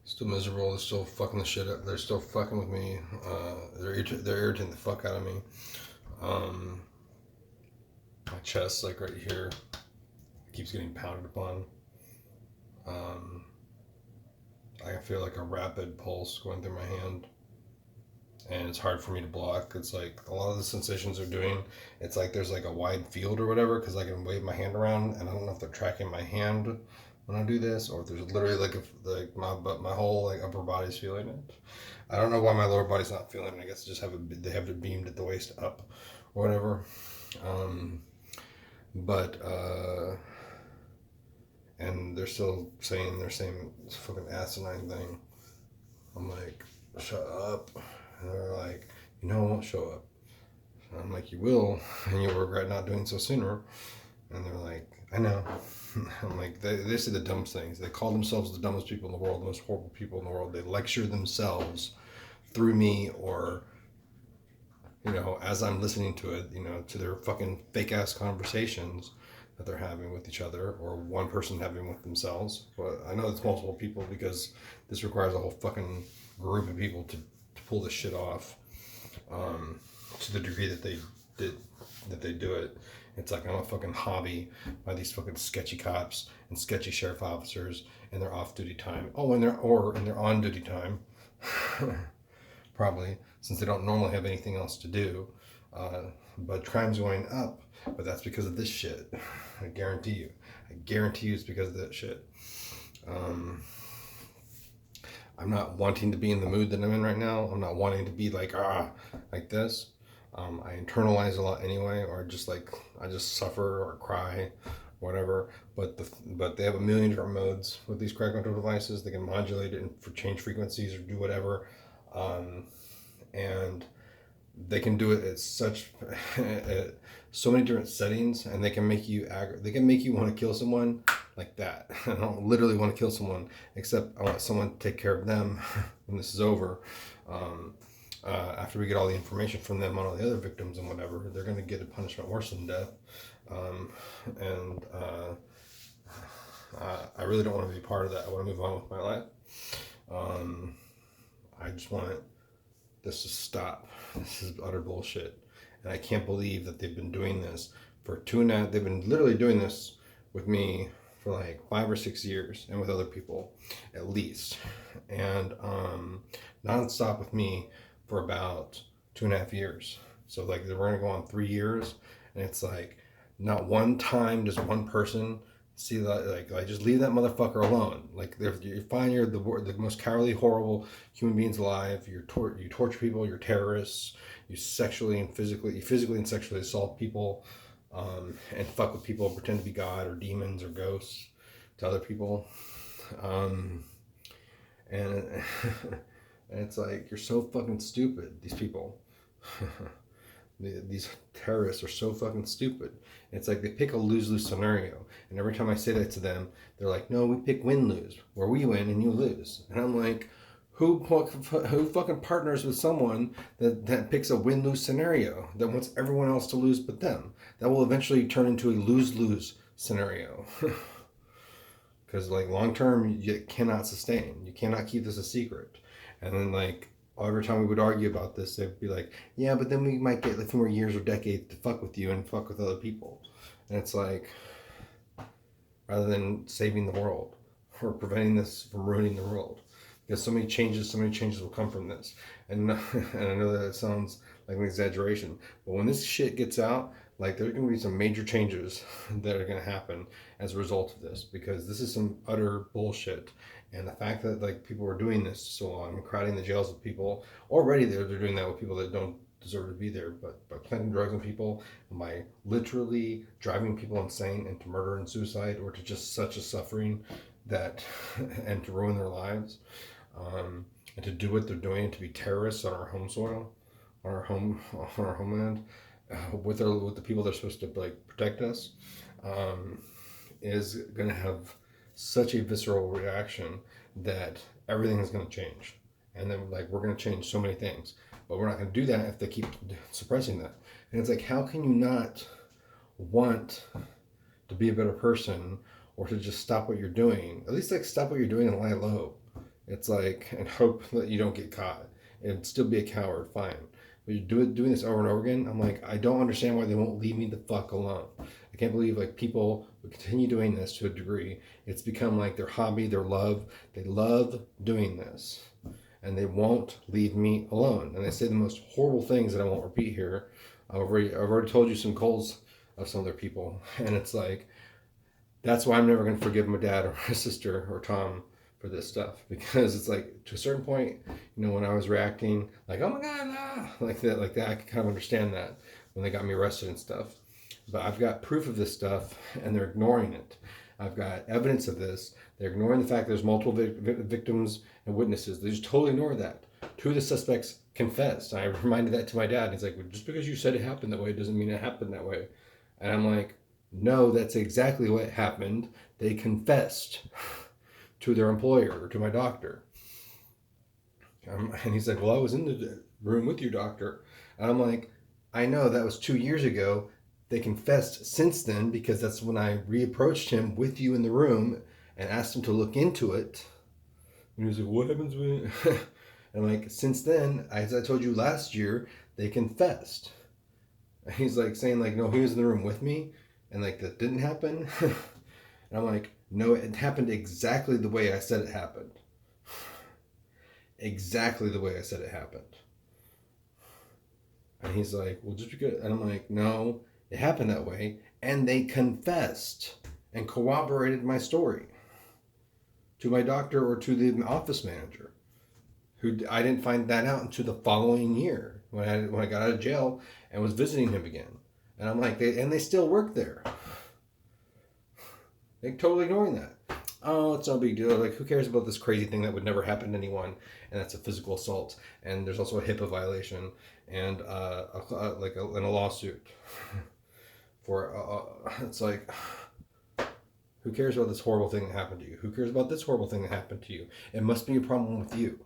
Still miserable. They're still fucking the shit up. They're still fucking with me. They're irritating the fuck out of me. Um, my chest, like right here, keeps getting pounded upon. Um, I feel like a rapid pulse going through my hand, and it's hard for me to block. It's like a lot of the sensations are doing. It's like there's like a wide field or whatever because I can wave my hand around, and I don't know if they're tracking my hand when I do this, or if there's literally my whole like upper body's feeling it. I don't know why my lower body's not feeling it. I guess they have it beamed at the waist up, or whatever. Um, but and they're still saying they're saying this fucking asinine thing. I'm like, shut up. And they're like, you know, I won't show up. And I'm like, you will, and you'll regret not doing so sooner. And they're like, I know. I'm like, they say the dumbest things. They call themselves the dumbest people in the world, the most horrible people in the world. They lecture themselves through me, or as I'm listening to it, to their fucking fake ass conversations that they're having with each other, or one person having with themselves. But I know it's multiple people because this requires a whole fucking group of people to pull this shit off. To the degree that they do it. It's like I'm a fucking hobby by these fucking sketchy cops and sketchy sheriff officers in their off duty time. Oh, in their on duty time. Probably, since they don't normally have anything else to do. But crime's going up, but that's because of this shit. I guarantee you. I guarantee you it's because of that shit. I'm not wanting to be in the mood that I'm in right now. I'm not wanting to be like this. I internalize a lot anyway, or I just suffer or cry, whatever. But they have a million different modes with these crowd control devices. They can modulate it and change frequencies or do whatever, and they can do it at at so many different settings, and they can make you They can make you want to kill someone like that. I don't literally want to kill someone, except I want someone to take care of them when this is over. After we get all the information from them on all the other victims and whatever, they're going to get a punishment worse than death. And I really don't want to be part of that. I want to move on with my life. I just want this to stop. This is utter bullshit. And I can't believe that they've been doing this for they've been literally doing this with me for like 5 or 6 years, and with other people at least. And nonstop with me for about 2.5 years. So like we're gonna go on 3 years, and it's like not one time does one person see that like just leave that motherfucker alone. Like if you find you're the most cowardly, horrible human beings alive, you torture people, you're terrorists, you physically and sexually assault people, and fuck with people, pretend to be God or demons or ghosts to other people, and and it's like you're so fucking stupid. These people. These terrorists are so fucking stupid. It's like they pick a lose-lose scenario, and every time I say that to them, they're like, "No, we pick win-lose, where we win and you lose." And I'm like, who fucking partners with someone that picks a win-lose scenario that wants everyone else to lose but them? That will eventually turn into a lose-lose scenario. Because like long term, you cannot sustain. You cannot keep this a secret. And then like every time we would argue about this, they'd be like, yeah, but then we might get a few more years or decades to fuck with you and fuck with other people. And it's like, rather than saving the world or preventing this from ruining the world, because so many changes will come from this. And I know that it sounds like an exaggeration, but when this shit gets out, like there's going to be some major changes that are going to happen as a result of this, because this is some utter bullshit. And the fact that like people are doing this so long, crowding the jails with people already, they're doing that with people that don't deserve to be there, but by planting drugs on people, and by literally driving people insane and to murder and suicide, or to just such a suffering that and to ruin their lives, and to do what they're doing, to be terrorists on our home soil, on our homeland, with the people that are supposed to like protect us, is going to have such a visceral reaction that everything is going to change. And then like we're going to change so many things, but we're not going to do that if they keep suppressing that. And it's like, how can you not want to be a better person, or to just stop what you're doing? At least like stop what you're doing and lie low. It's like, and hope that you don't get caught and still be a coward, fine. But you're doing this over and over again. I'm like, I don't understand why they won't leave me the fuck alone. I can't believe like people would continue doing this to a degree. It's become like their hobby, their love. They love doing this, and they won't leave me alone. And they say the most horrible things that I won't repeat here. I've already told you some calls of some other people, and it's like that's why I'm never going to forgive my dad or my sister or Tom for this stuff, because it's like to a certain point, when I was reacting like, oh my god, ah, like that, I could kind of understand that when they got me arrested and stuff. But I've got proof of this stuff, and they're ignoring it. I've got evidence of this. They're ignoring the fact there's multiple victims and witnesses. They just totally ignore that. Two of the suspects confessed. I reminded that to my dad. He's like, well, just because you said it happened that way doesn't mean it happened that way. And I'm like, no, that's exactly what happened. They confessed to their employer or to my doctor. And he's like, well, I was in the room with your doctor. And I'm like, I know that was 2 years ago. They confessed since then, because that's when I reapproached him with you in the room and asked him to look into it. And he was like, what happens when... And I'm like, since then, as I told you last year, they confessed. And he's like saying like, no, he was in the room with me. And like, that didn't happen. And I'm like, no, it happened exactly the way I said it happened. Exactly the way I said it happened. And he's like, well, just because... And I'm like, no, it happened that way. And they confessed and corroborated my story to my doctor or to the office manager, who I didn't find that out until the following year when I got out of jail and was visiting him again. And I'm like, they still work there. They're totally ignoring that. Oh, it's no big deal. Like, who cares about this crazy thing that would never happen to anyone? And that's a physical assault. And there's also a HIPAA violation and and a lawsuit for. It's like, who cares about this horrible thing that happened to you? Who cares about this horrible thing that happened to you? It must be a problem with you.